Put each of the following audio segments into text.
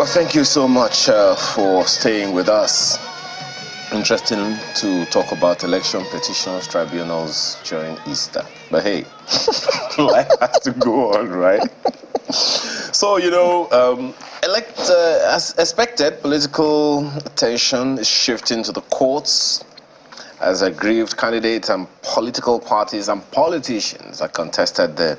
Well, thank you so much for staying with us. Interesting to talk about election petitions, tribunals during Easter. But hey, life has to go on, right? So, as expected, political attention is shifting to the courts as aggrieved candidates and political parties and politicians are contested.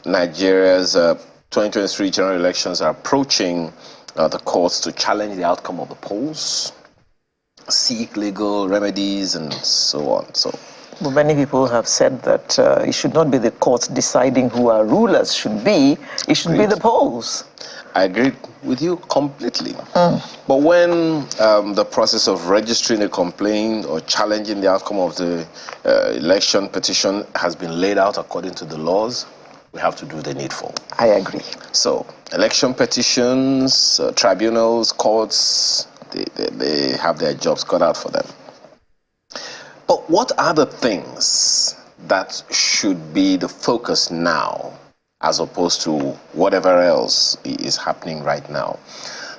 Nigeria's 2023 general elections are approaching the courts to challenge the outcome of the polls, seek legal remedies, and so on. Well, many people have said that it should not be the courts deciding who our rulers should be. It should be the polls. I agree with you completely. But when the process of registering a complaint or challenging the outcome of the election petition has been laid out according to the laws, we have to do the needful. I agree. So, election petitions, tribunals, courts, they have their jobs cut out for them. But what are the things that should be the focus now as opposed to whatever else is happening right now?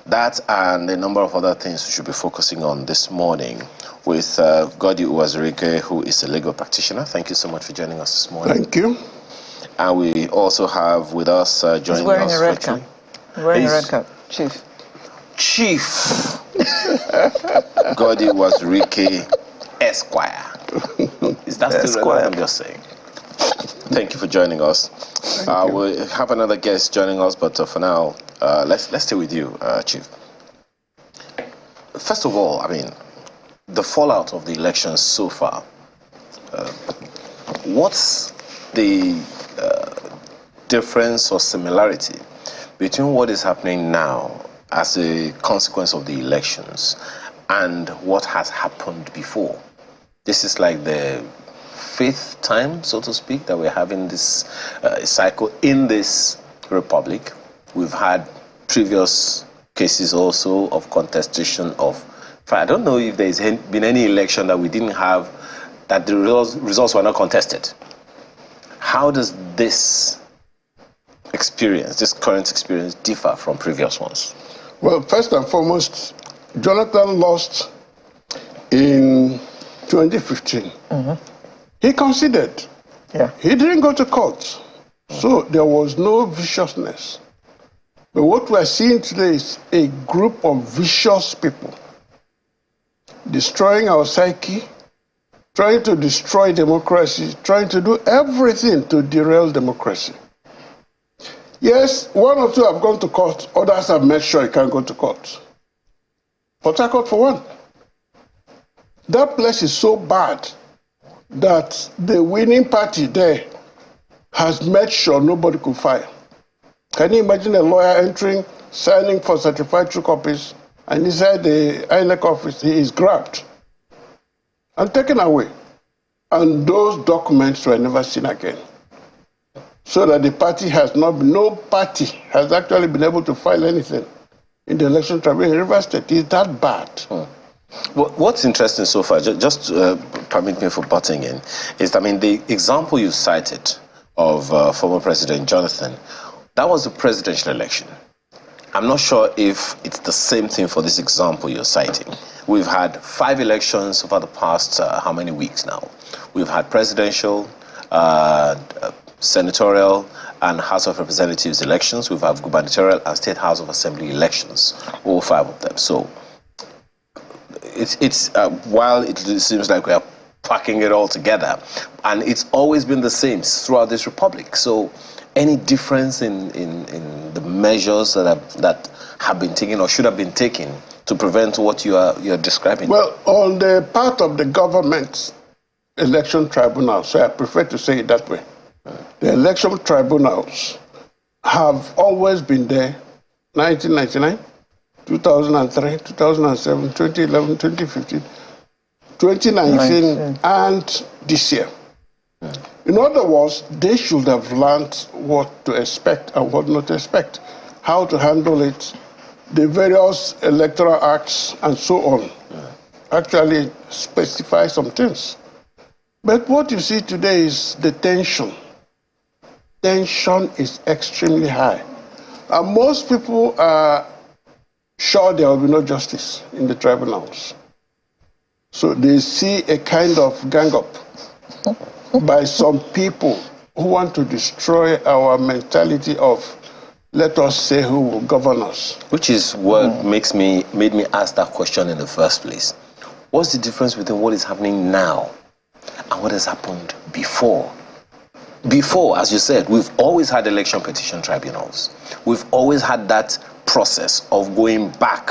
That and a number of other things we should be focusing on this morning with Godi Uwazurike, who is a legal practitioner. Thank you so much for joining us this morning. Thank you. And we also have with us joining us. He's wearing a red cap. Wearing a red cap, Chief. Chief Godi Uwazurike Esquire. Is that still Esquire? I'm just saying. Thank you for joining us. We'll have another guest joining us, but for now, let's stay with you, Chief. First of all, the fallout of the elections so far. What's the difference or similarity between what is happening now as a consequence of the elections and what has happened before? This is like the fifth time, so to speak, that we're having this cycle in this republic. We've had previous cases also of contestation of. I don't know if there's been any election that we didn't have, that the results were not contested. How does this experience, this current experience, differ from previous ones? Well, first and foremost, Jonathan lost in 2015. He conceded. Yeah. He didn't go to court. So there was no viciousness. But what we're seeing today is a group of vicious people destroying our psyche, trying to destroy democracy, trying to do everything to derail democracy. Yes, one or two have gone to court, others have made sure you can't go to court. Port Harcourt for one. That place is so bad that the winning party there has made sure nobody could file. Can you imagine a lawyer entering, signing for certified true copies, and inside the INEC office, he is grabbed and taken away. And those documents were never seen again. So that the party has no party has actually been able to file anything in the election tribunal in Rivers State. It's that bad. Well, what's interesting so far, just permit me for butting in, is the example you cited of former President Jonathan, that was a presidential election. I'm not sure if it's the same thing for this example you're citing. We've had 5 elections over the past how many weeks now? We've had presidential, senatorial, and House of Representatives elections. We've had gubernatorial and State House of Assembly elections, all 5 of them. So it's while it seems like we are packing it all together, and it's always been the same throughout this republic. So any difference in the measures that have been taken or should have been taken to prevent what you're describing? Well, on the part of the government election tribunal, so I prefer to say it that way. The election tribunals have always been there, 1999, 2003, 2007, 2011, 2015, 2019, and this year. In other words, they should have learned what to expect and what not to expect, how to handle it, the various electoral acts, and so on. Actually specify some things. But what you see today is the tension. Tension is extremely high. And most people are sure there will be no justice in the tribunals. So they see a kind of gang up by some people who want to destroy our mentality of, let us say, who will govern us. Which is what made me ask that question in the first place. What's the difference between what is happening now and what has happened before? Before, as you said, we've always had election petition tribunals. We've always had that process of going back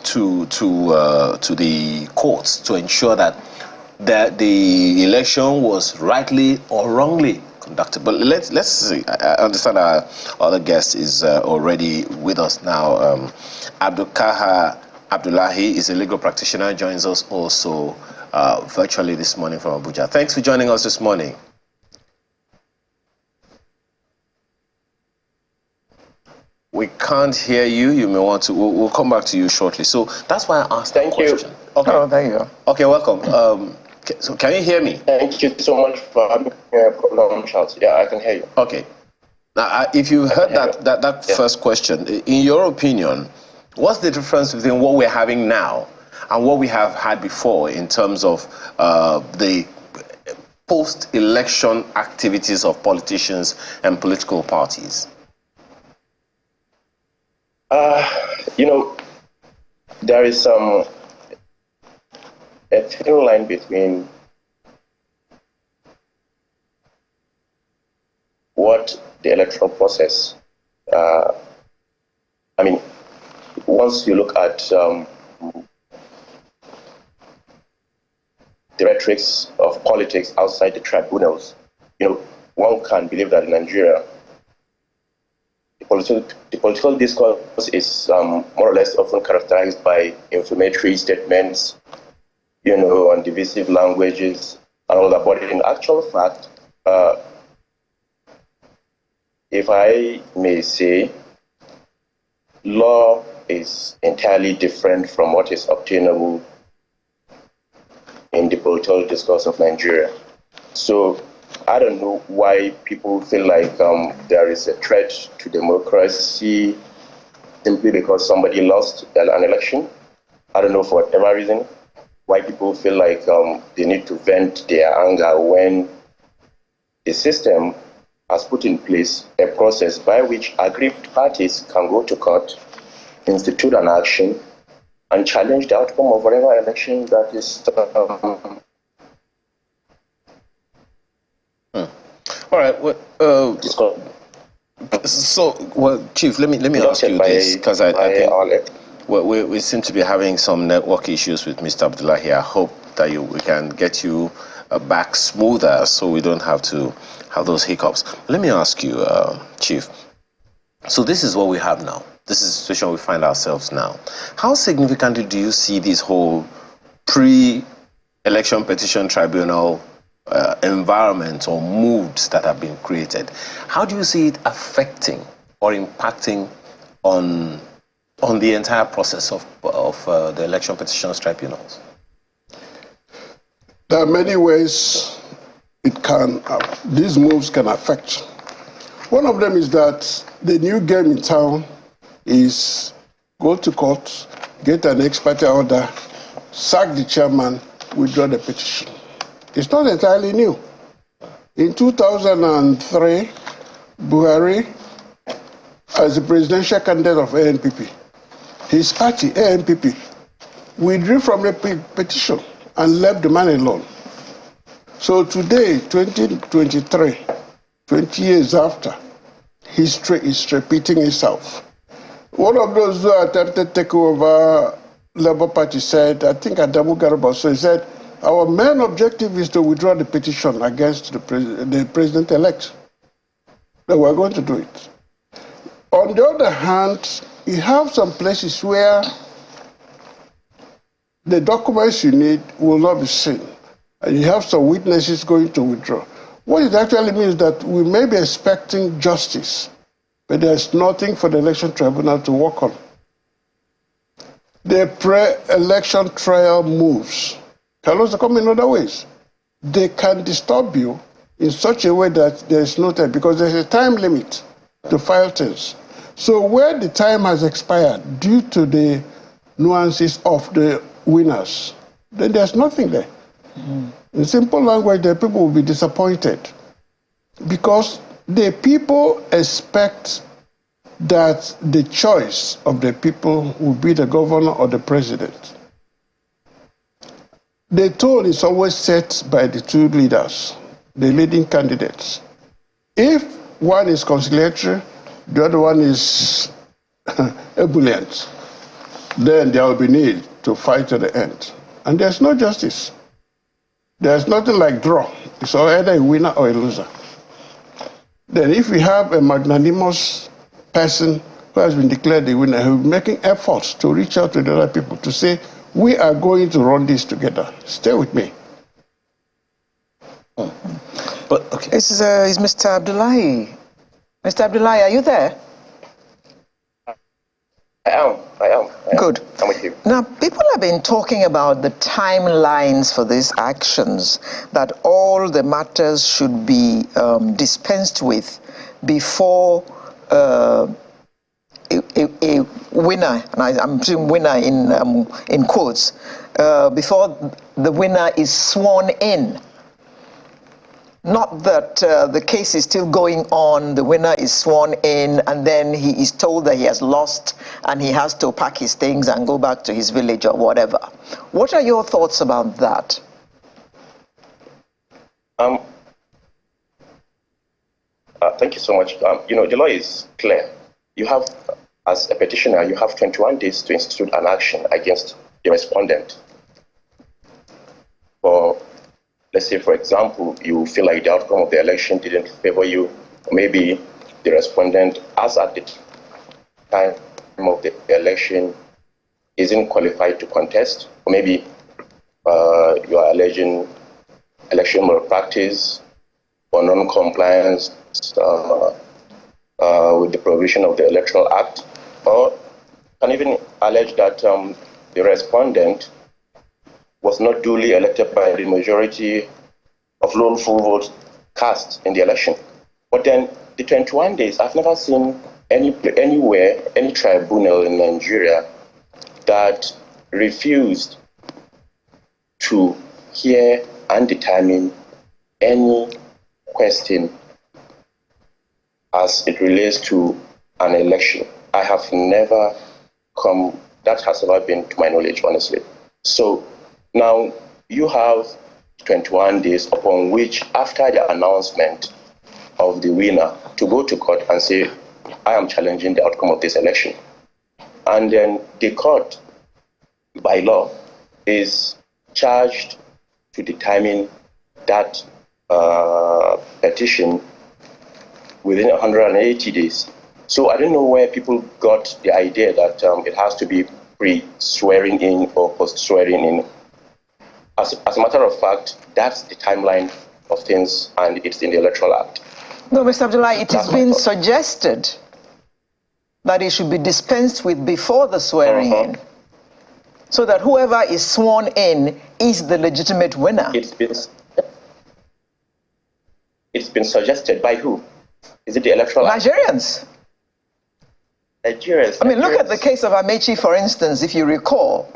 to the courts to ensure that the election was rightly or wrongly conducted. But let's see. I understand our other guest is already with us now. Abdulkaha Abdullahi is a legal practitioner, joins us also virtually this morning from Abuja. Thanks for joining us this morning. We can't hear you. You may want to. We'll come back to you shortly. So that's why I asked that question. Okay. Oh, there you go. Okay, welcome. So can you hear me? Thank you so much for having a problem, Charles. Yeah, I can hear you. Okay. Now, if you heard that first question, in your opinion, what's the difference between what we're having now and what we have had before in terms of the post-election activities of politicians and political parties? There is a thin line between what the electoral process, once you look at the rhetorics of politics outside the tribunals, one can believe that in Nigeria, the political discourse is more or less often characterized by inflammatory statements, and divisive languages and all that. But in actual fact, if I may say, law is entirely different from what is obtainable in the political discourse of Nigeria. So I don't know why people feel like there is a threat to democracy simply because somebody lost an election. I don't know, for whatever reason, why people feel like they need to vent their anger when the system has put in place a process by which aggrieved parties can go to court, institute an action, and challenge the outcome of whatever election that is. All right. Chief, let me ask you this, because I think we seem to be having some network issues with Mr. Abdullahi. I hope that we can get you back smoother so we don't have to have those hiccups. Let me ask you, Chief. So this is what we have now. This is the situation we find ourselves now. How significantly do you see this whole pre-election petition tribunal environment or moods that have been created? How do you see it affecting or impacting on the entire process of the election petitions tribunals? There are many ways these moves can affect. One of them is that the new game in town is go to court, get an ex-parte order, sack the chairman, withdraw the petition. It's not entirely new. In 2003, Buhari, as the presidential candidate of ANPP, his party, ANPP, withdrew from the petition and left the man alone. So today, 2023, 20 years after, history is repeating itself. One of those who attempted to take over Labour Party said, I think Adamu Garba, so he said, our main objective is to withdraw the petition against the president-elect. That we're going to do it. On the other hand, you have some places where the documents you need will not be seen, and you have some witnesses going to withdraw. What it actually means is that we may be expecting justice, but there's nothing for the election tribunal to work on. The pre-election trial moves can also come in other ways. They can disturb you in such a way that there is no time, because there's a time limit to file things. So where the time has expired due to the nuances of the winners, then there's nothing there. In simple language, the people will be disappointed because the people expect that the choice of the people will be the governor or the president. The tone is always set by the two leaders, the leading candidates. If one is conciliatory, the other one is ebullient, then there will be need to fight to the end. And there's no justice. There's nothing like draw. It's either a winner or a loser. Then if we have a magnanimous person who has been declared the winner, who is making efforts to reach out to the other people to say, we are going to run this together. Stay with me. But okay. This is Mr. Abdullahi. Mr. Abdullahi, are you there? I am. Good. I'm with you. Now, people have been talking about the timelines for these actions, that all the matters should be dispensed with before a winner, and I'm saying winner in quotes, before the winner is sworn in. Not that the case is still going on, the winner is sworn in, and then he is told that he has lost and he has to pack his things and go back to his village or whatever. What are your thoughts about that? Thank you so much. The law is clear. You have, as a petitioner, you have 21 days to institute an action against the respondent. Let's say, for example, you feel like the outcome of the election didn't favor you, or maybe the respondent, as at the time of the election, isn't qualified to contest, or maybe you are alleging election malpractice or non-compliance with the provision of the Electoral Act, or can even allege that the respondent was not duly elected by the majority of lawful votes cast in the election. But then the 21 days, I've never seen anywhere, any tribunal in Nigeria that refused to hear and determine any question as it relates to an election. I have never that has never been to my knowledge, honestly. So now you have 21 days upon which, after the announcement of the winner, to go to court and say, I am challenging the outcome of this election. And then the court, by law, is charged to determine that petition within 180 days. So I don't know where people got the idea that it has to be pre-swearing in or post-swearing in. As a matter of fact, that's the timeline of things, and it's in the Electoral Act. No, Mr. Abdullahi, it has been suggested that it should be dispensed with before the swearing in, so that whoever is sworn in is the legitimate winner. It's been suggested by who? Is it the Electoral Act? Nigerians. Nigerians. I mean, look at the case of Amechi, for instance, if you recall.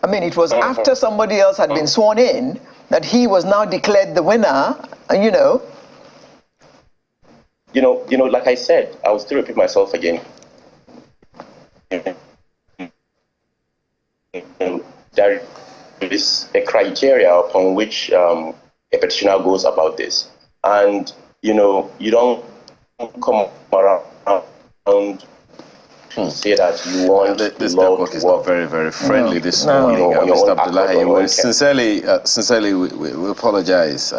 I mean, it was after somebody else had been sworn in that he was now declared the winner, and like I said, I will still repeat myself again. There is a criteria upon which a petitioner goes about this. And, you don't come around to say that you want this network is not very, very friendly this morning, Mr. Abdullahi. We sincerely, we apologize.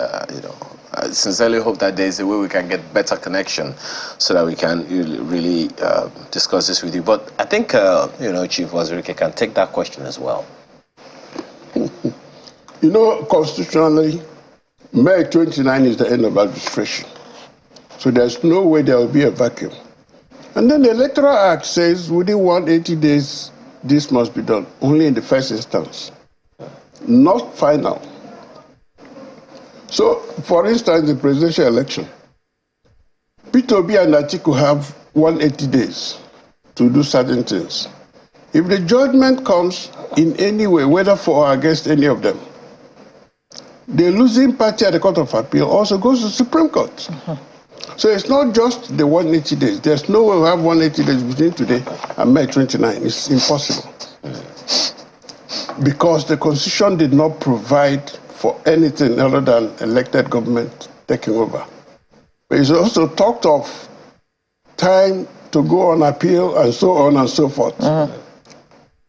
Sincerely hope that there's a way we can get better connection so that we can really discuss this with you. But I think, Chief Wazirike can take that question as well. Constitutionally, May 29 is the end of administration. So there's no way there will be a vacuum. And then the Electoral Act says within 180 days, this must be done, only in the first instance, not final. So, for instance, the presidential election, Peter Obi and Atiku have 180 days. to do certain things. If the judgment comes in any way, whether for or against any of them, the losing party at the Court of Appeal also goes to the Supreme Court. So it's not just the 180 days. There's no way we have 180 days between today and May 29. It's impossible. Because the Constitution did not provide for anything other than elected government taking over. But it's also talked of time to go on appeal and so on and so forth.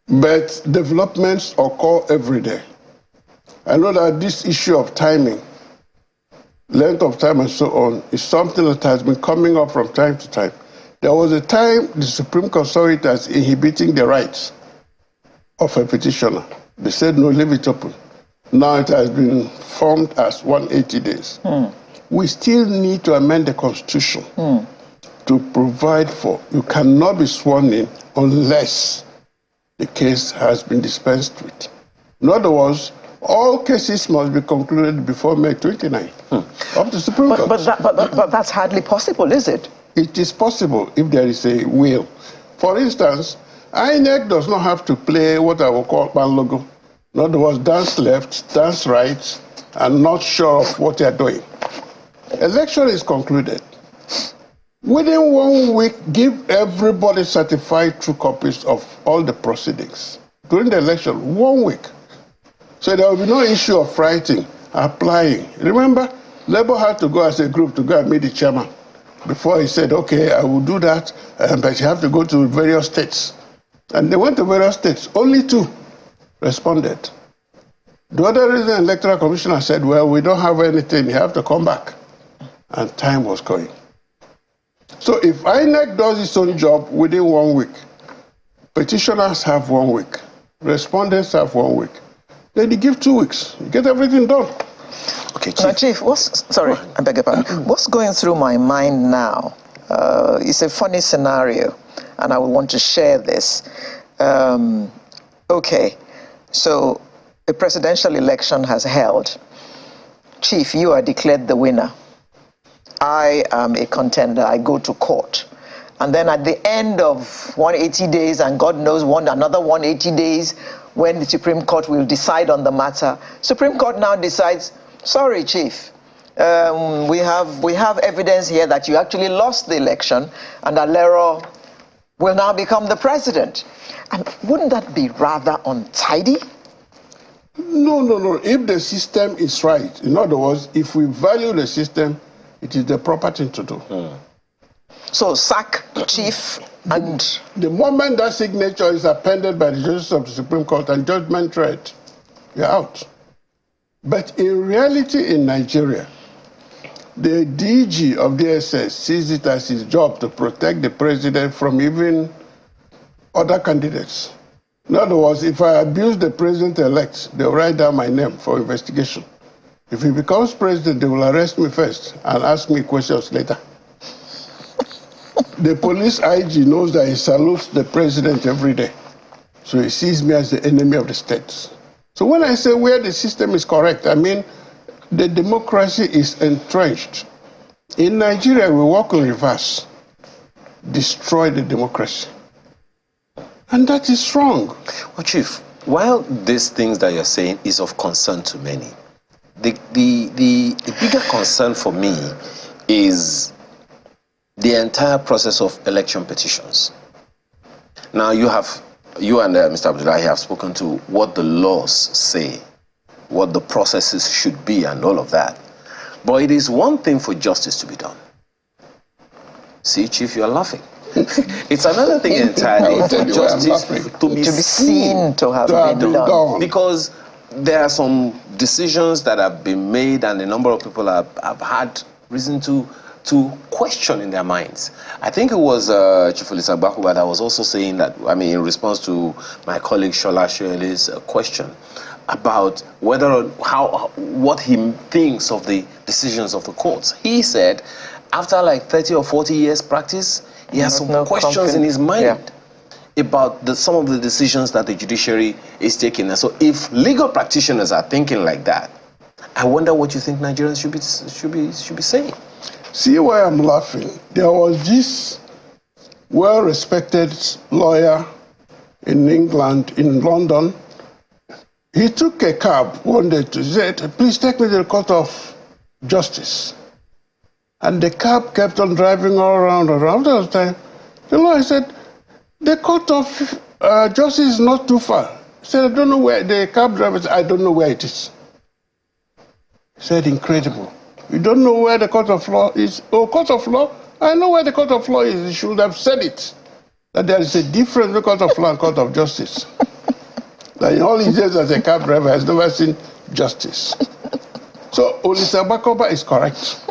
But developments occur every day. I know that this issue of timing, length of time and so on, is something that has been coming up from time to time. There was a time the Supreme Court saw it as inhibiting the rights of a petitioner. They said, no, leave it open. Now it has been formed as 180 days. We still need to amend the Constitution to provide for, you cannot be sworn in unless the case has been dispensed with. In other words, all cases must be concluded before May 29 of the Supreme Court. But that's hardly possible, is it? It is possible if there is a will. For instance, INEC does not have to play what I will call ban logo. In other words, dance left, dance right, and not sure of what they are doing. Election is concluded. Within 1 week, give everybody certified true copies of all the proceedings. During the election, 1 week. So there will be no issue of writing, applying. Remember, Labour had to go as a group to go and meet the chairman before he said, okay, I will do that, but you have to go to various states. And they went to various states. Only 2 responded. The other reason the Electoral Commissioner said, well, we don't have anything, you have to come back. And time was going. So if INEC does its own job within 1 week, petitioners have 1 week, respondents have 1 week, then you give 2 weeks, you get everything done. Okay, Chief. Now, Chief, I beg your pardon. What's going through my mind now is a funny scenario, and I would want to share this. Okay, so a presidential election has held. Chief, you are declared the winner. I am a contender. I go to court. And then at the end of 180 days, and God knows another 180 days, when the Supreme Court will decide on the matter, Supreme Court now decides, sorry, Chief, we have evidence here that you actually lost the election, and Alero will now become the president. And wouldn't that be rather untidy? No. If the system is right, in other words, if we value the system, it is the proper thing to do. So sack Chief and... The moment that signature is appended by the judges of the Supreme Court and judgment read, you're out. But in reality in Nigeria, the DG of DSS sees it as his job to protect the president from even other candidates. In other words, if I abuse the president-elect, they'll write down my name for investigation. If he becomes president, they will arrest me first and ask me questions later. The police IG knows that he salutes the president every day. So he sees me as the enemy of the state. So when I say where the system is correct, I mean the democracy is entrenched. In Nigeria, we work in reverse. Destroy the democracy. And that is wrong. Well, Chief, while these things that you're saying is of concern to many, the bigger concern for me is the entire process of election petitions. Now, you and Mr. Abdullahi have spoken to what the laws say, what the processes should be, and all of that. But it is one thing for justice to be done. See, Chief, you are laughing. It's another thing entirely for justice to be seen to have been done. Because there are some decisions that have been made, and a number of people have had reason to question in their minds. I think it was Chief Olisa Bakuba that was also saying that, I mean, in response to my colleague Shola Shoele's question about whether or what he thinks of the decisions of the courts. He said, after like 30 or 40 years practice, he has some questions in his mind about some of the decisions that the judiciary is taking. And so if legal practitioners are thinking like that, I wonder what you think Nigerians should be saying. See why I'm laughing? There was this well-respected lawyer in England, in London. He took a cab one day to say, please take me to the Court of Justice. And the cab kept on driving all around. After the time, the lawyer said, the Court of Justice is not too far. He said, I don't know where. The cab driver said, I don't know where it is. He said, incredible. You don't know where the Court of Law is? Oh, Court of Law? I know where the Court of Law is. You should have said it. That there is a difference between Court of Law and Court of Justice. That in all his years as a cab driver has never seen justice. So Olisa Bakoba is correct.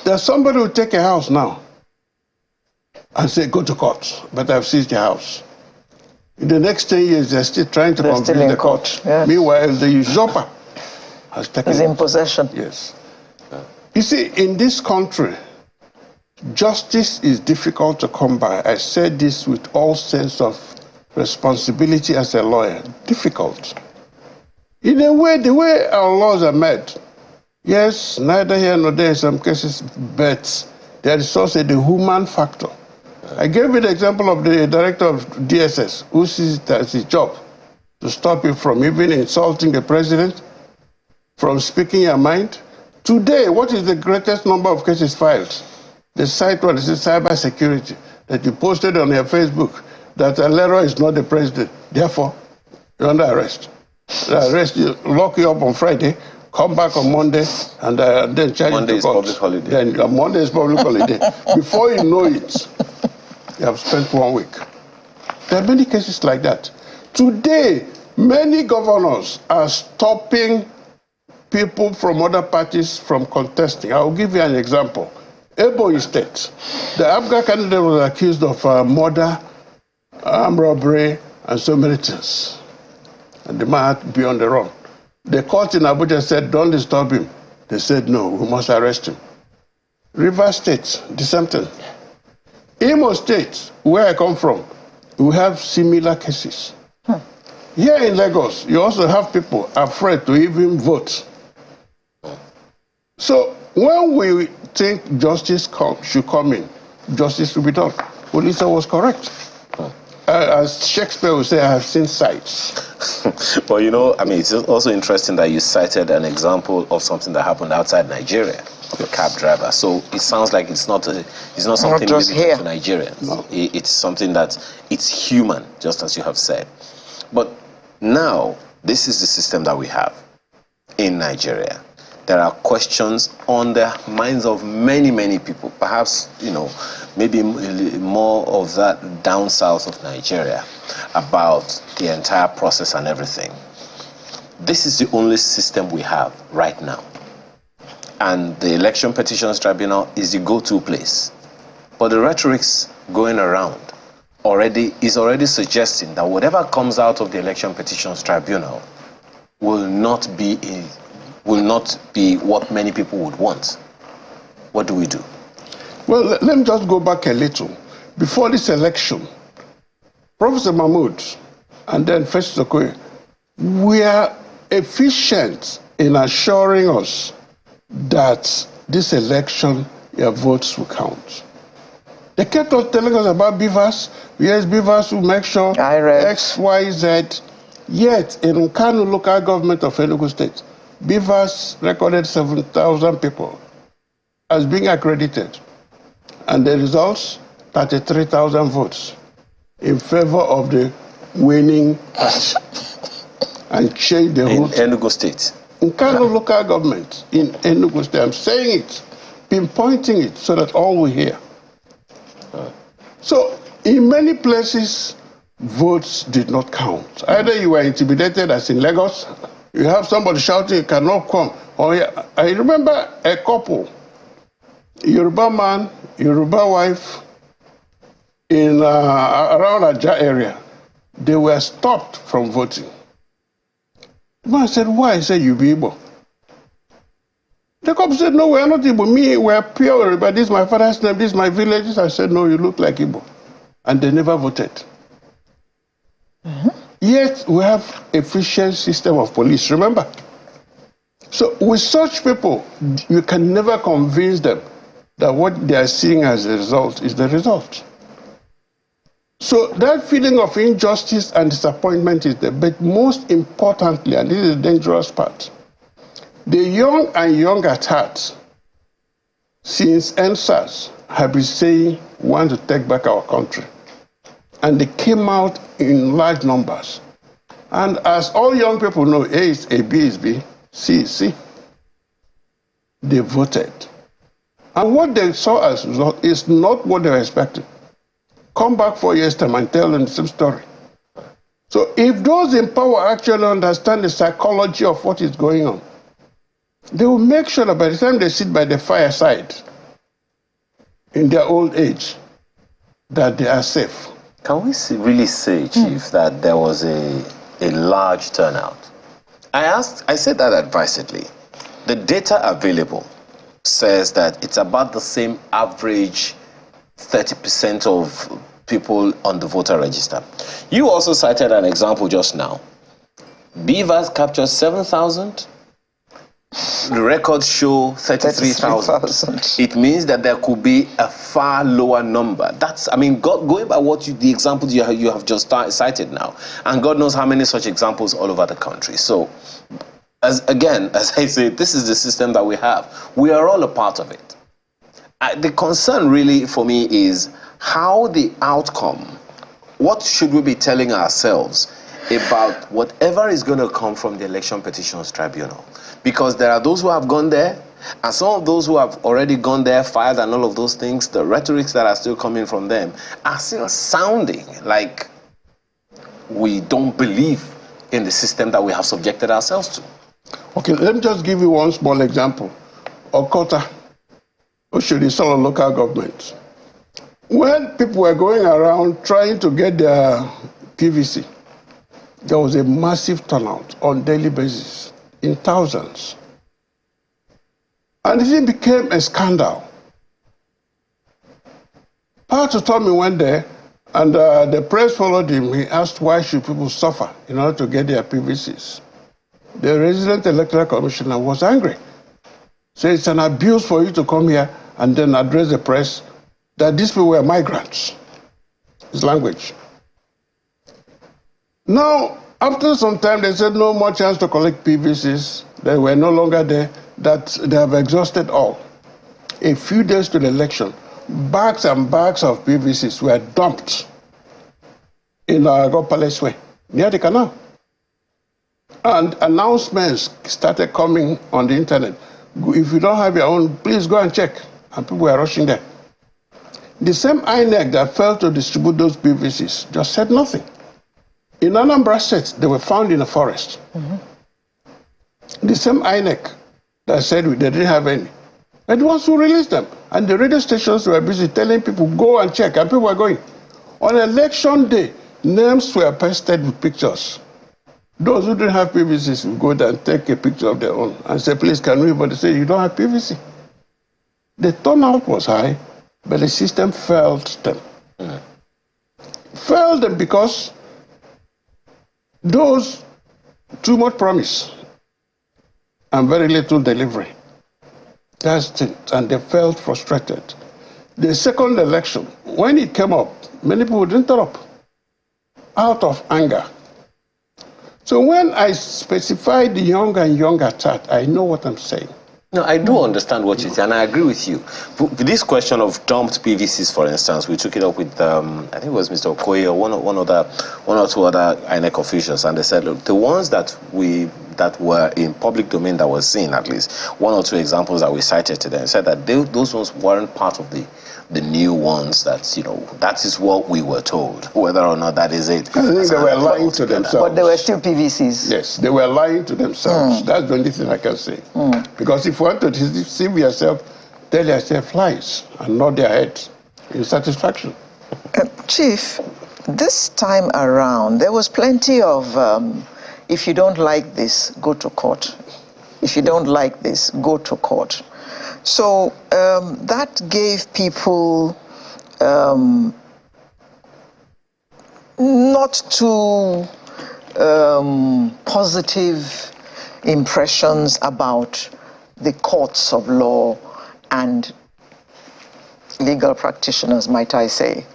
There's somebody who take a house now and say, go to court, but I've seized your house. In the next 10 years, they're still trying to convince the court. Yes. Meanwhile, the usurper has taken is in possession. Yes. You see, in this country, justice is difficult to come by. I said this with all sense of responsibility as a lawyer. Difficult. In a way, the way our laws are made, yes, neither here nor there in some cases, but there is also the human factor. I gave you the example of the director of DSS, who sees it as his job to stop you from even insulting the president, from speaking your mind. Today, what is the greatest number of cases filed? The site one is cyber security that you posted on your Facebook that Leroy is not the president. Therefore, you're under arrest. They arrest you, lock you up on Friday, come back on Monday, and then charge Monday you to court. is public holiday. Then Monday is public holiday. Before you know it, you have spent 1 week. There are many cases like that. Today, many governors are stopping people from other parties from contesting. I will give you an example. Ebonyi State, the Abga candidate was accused of murder, armed robbery, and so many things. And the man had to be on the run. The court in Abuja said, don't disturb him. They said, no, we must arrest him. Rivers State, the same thing. Imo State, where I come from, we have similar cases. Here in Lagos, you also have people afraid to even vote. So when we think justice should come in, justice will be done. Olisa was correct. As Shakespeare would say, I have seen sights. Well, you know, I mean, it's also interesting that you cited an example of something that happened outside Nigeria, of a cab driver. So it sounds like it's not something just limited here. to Nigerians. No. It's something that it's human, just as you have said. But now, this is the system that we have in Nigeria. There are questions on the minds of many, many people. Perhaps, you know, maybe more of that down south of Nigeria about the entire process and everything. This is the only system we have right now. And the Election Petitions Tribunal is the go-to place. But the rhetorics going around is already suggesting that whatever comes out of the Election Petitions Tribunal will not be what many people would want. What do we do? Well, let me just go back a little. Before this election, Professor Mahmoud and then Festus Okoye were efficient in assuring us that this election, your votes will count. They kept on telling us about beavers. Yes, beavers will make sure X, Y, Z. Yet, in Kano local government of Enugu State, beavers recorded 7,000 people as being accredited. And the results, 33,000 votes in favor of the winning party. And changed the whole... In Enugu State? In Kano local government, in Enugu State. I'm saying it, pinpointing it, so that all will hear. So, in many places, votes did not count. Either you were intimidated, as in Lagos, you have somebody shouting, you cannot come. Or I remember a couple, Yoruba man, Yoruba wife, in around Aja area. They were stopped from voting. The man said, why? He said, you be Igbo. The cop said, no, we are not Igbo. Me, we are pure Yoruba. This is my father's name, this is my village. I said, no, you look like Igbo. And they never voted. Yet we have efficient system of police, remember? So with such people, you can never convince them that what they are seeing as a result is the result. So that feeling of injustice and disappointment is there. But most importantly, and this is the dangerous part, the young and young at heart, since NSAS, have been saying we want to take back our country. And they came out in large numbers. And as all young people know, A is A, B is B, C is C. They voted. And what they saw as a result is not what they were expecting. Come back 4 years' time and tell them the same story. So if those in power actually understand the psychology of what is going on, they will make sure that by the time they sit by the fireside in their old age, that they are safe. Can we really say, Chief, that there was a large turnout? I said that advisedly. The data available says that it's about the same average 30% of people on the voter register. You also cited an example just now. Beavers captured 7,000. The records show 33,000. It means that there could be a far lower number. That's, I mean, going by the examples you have just cited now, and God knows how many such examples all over the country. So, as I say, this is the system that we have. We are all a part of it. The concern really for me is how the outcome, what should we be telling ourselves about whatever is going to come from the Election Petitions Tribunal? Because there are those who have gone there, and some of those who have already gone there, filed and all of those things, the rhetorics that are still coming from them are still sounding like we don't believe in the system that we have subjected ourselves to. Okay, let me just give you one small example. Okota, Oshodi, Solo local government. When people were going around trying to get their PVC, there was a massive turnout on daily basis in thousands. And it became a scandal. Pastor Tommy went there, and the press followed him. He asked why should people suffer in order to get their PVCs. The resident electoral commissioner was angry. So it's an abuse for you to come here and then address the press that these people were migrants. His language. Now, after some time, they said no more chance to collect PVCs. They were no longer there, that they have exhausted all. A few days to the election, bags and bags of PVCs were dumped in God Palace Way, near the canal. And announcements started coming on the internet. If you don't have your own, please go and check. And people were rushing there. The same INEC that failed to distribute those PVCs just said nothing. In Anambra State, they were found in a forest. The same INEC that said they didn't have any. And once who released them. And the radio stations were busy telling people, go and check. And people were going. On election day, names were pasted with pictures. Those who didn't have PVCs would go there and take a picture of their own and say, please, can we? But they say, you don't have PVC. The turnout was high, but the system failed them. Failed them because those too much promise and very little delivery. That's it, and they felt frustrated. The second election, when it came up, many people didn't turn up out of anger. So when I specify the young and young attack, I know what I'm saying. No, I do understand what you say, and I agree with you. This question of dumped PVCs, for instance, we took it up with, I think it was Mr. Okoye or one or two other INEC officials, and they said, look, the ones that were in public domain that was seen, at least one or two examples that we cited to them, said that those ones weren't part of the new ones. That, you know, that is what we were told. Whether or not that is it, I think they were lying to themselves. But they were still PVCs. Yes, they were lying to themselves. That's the only thing I can say. Because if you want to deceive yourself, tell yourself lies and nod their head in satisfaction. Chief, this time around, there was plenty of, if you don't like this, go to court. If you don't like this, go to court. So that gave people not too positive impressions about the courts of law and legal practitioners, might I say.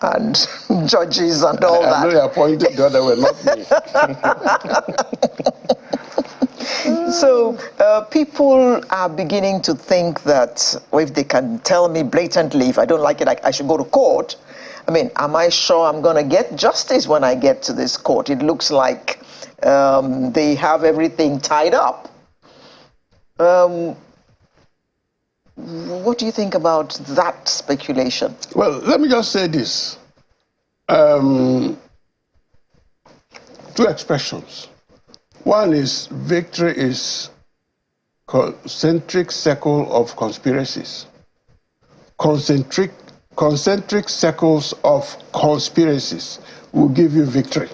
and judges and all that. I know you're pointing the other way, not me. So people are beginning to think that, well, if they can tell me blatantly, if I don't like it, I should go to court. I mean, am I sure I'm going to get justice when I get to this court? It looks like they have everything tied up. What do you think about that speculation? Well, let me just say this. Two expressions. One is victory is concentric circle of conspiracies. Concentric circles of conspiracies will give you victory.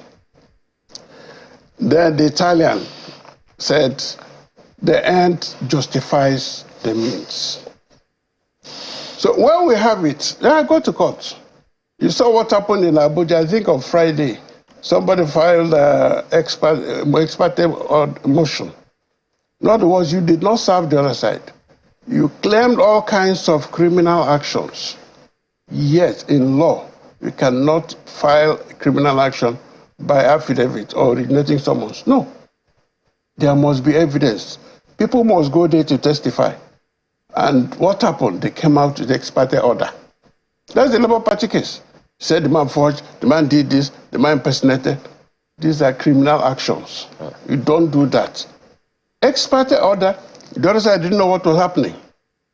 Then the Italian said, the end justifies the means. So when we have it, then I go to court. You saw what happened in Abuja, I think on Friday. Somebody filed an ex-parte motion. In other words, you did not serve the other side. You claimed all kinds of criminal actions. Yet, in law, you cannot file criminal action by affidavit or originating summons. No. There must be evidence. People must go there to testify. And what happened? They came out with the ex-parte order. That's the Labour Party case. Said the man forged, the man did this, the man impersonated. These are criminal actions. You don't do that. Ex-parte order, the other side didn't know what was happening.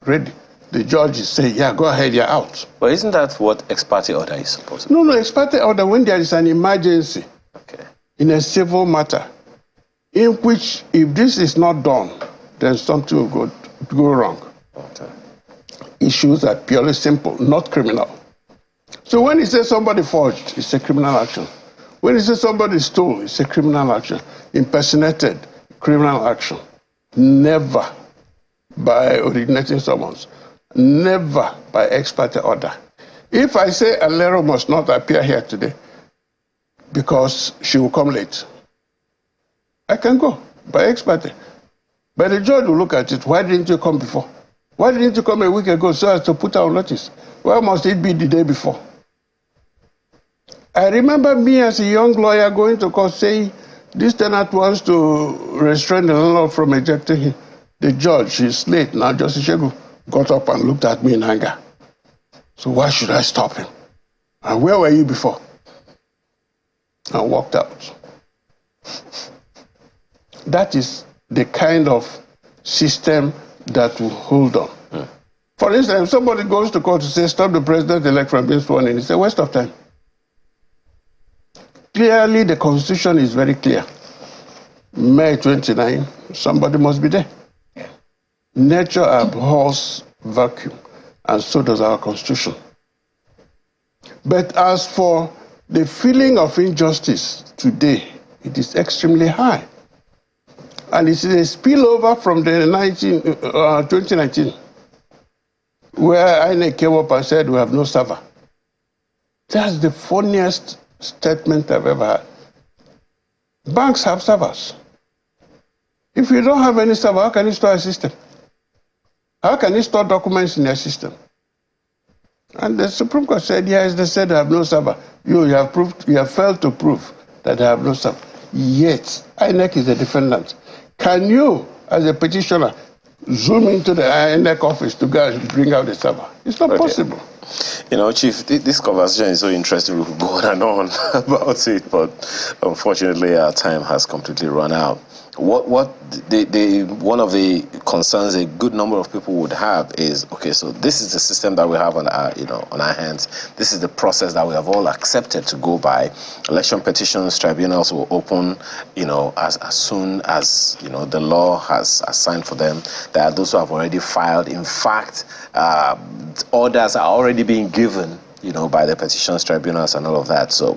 Ready. The judge is saying, yeah, go ahead, you're out. But isn't that what ex-parte order is supposed to be? No, ex-parte order when there is an emergency in a civil matter, in which if this is not done, then something will go wrong. Issues are purely simple, not criminal. So when he says somebody forged, it's a criminal action. When he says somebody stole, it's a criminal action. Impersonated, criminal action. Never by originating summons. Never by ex-parte order. If I say Alero must not appear here today because she will come late, I can go by ex-parte. But the judge will look at it. Why didn't you come before? Why didn't you come a week ago so as to put out notice? Why must it be the day before? I remember me as a young lawyer going to court saying, this tenant wants to restrain the landlord from ejecting him. The judge is late now. Justice Shegu got up and looked at me in anger. So why should I stop him? And where were you before? And walked out. That is the kind of system that will hold on. For instance, if somebody goes to court to say, stop the president-elect from being sworn in, it's a waste of time. Clearly, the Constitution is very clear. May 29, somebody must be there. Nature abhors vacuum, and so does our Constitution. But as for the feeling of injustice today, it is extremely high. And it's a spillover from the 2019, where INEC came up and said, we have no server. That's the funniest statement I've ever heard. Banks have servers. If you don't have any server, how can you store a system? How can you store documents in your system? And the Supreme Court said, yes, they said they have no server. You have failed to prove that they have no server. Yet, INEC is a defendant. Can you, as a petitioner, zoom into the INEC office to go and bring out the server? It's not possible. You know, Chief, this conversation is so interesting. We could go on and on about it, but unfortunately, our time has completely run out. One of the concerns a good number of people would have is, okay, so this is the system that we have on our, on our hands. This is the process that we have all accepted to go by. Election petitions tribunals will open, as soon as the law has assigned for them. There are those who have already filed. In fact, orders are already being given, by the petitions tribunals and all of that. So,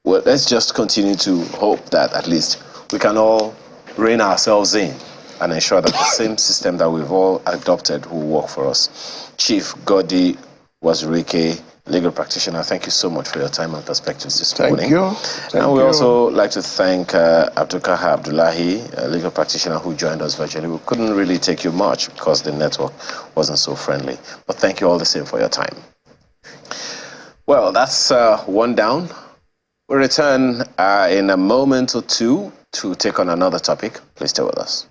well, let's just continue to hope that at least we can all rein ourselves in and ensure that the same system that we've all adopted will work for us. Chief Godi Wazurike, legal practitioner, thank you so much for your time and perspectives this morning. Thank you. And we also like to thank Abdulkaha Abdullahi, a legal practitioner who joined us virtually. We couldn't really take you much because the network wasn't so friendly. But thank you all the same for your time. Well, that's one down. We'll return in a moment or two to take on another topic. Please stay with us.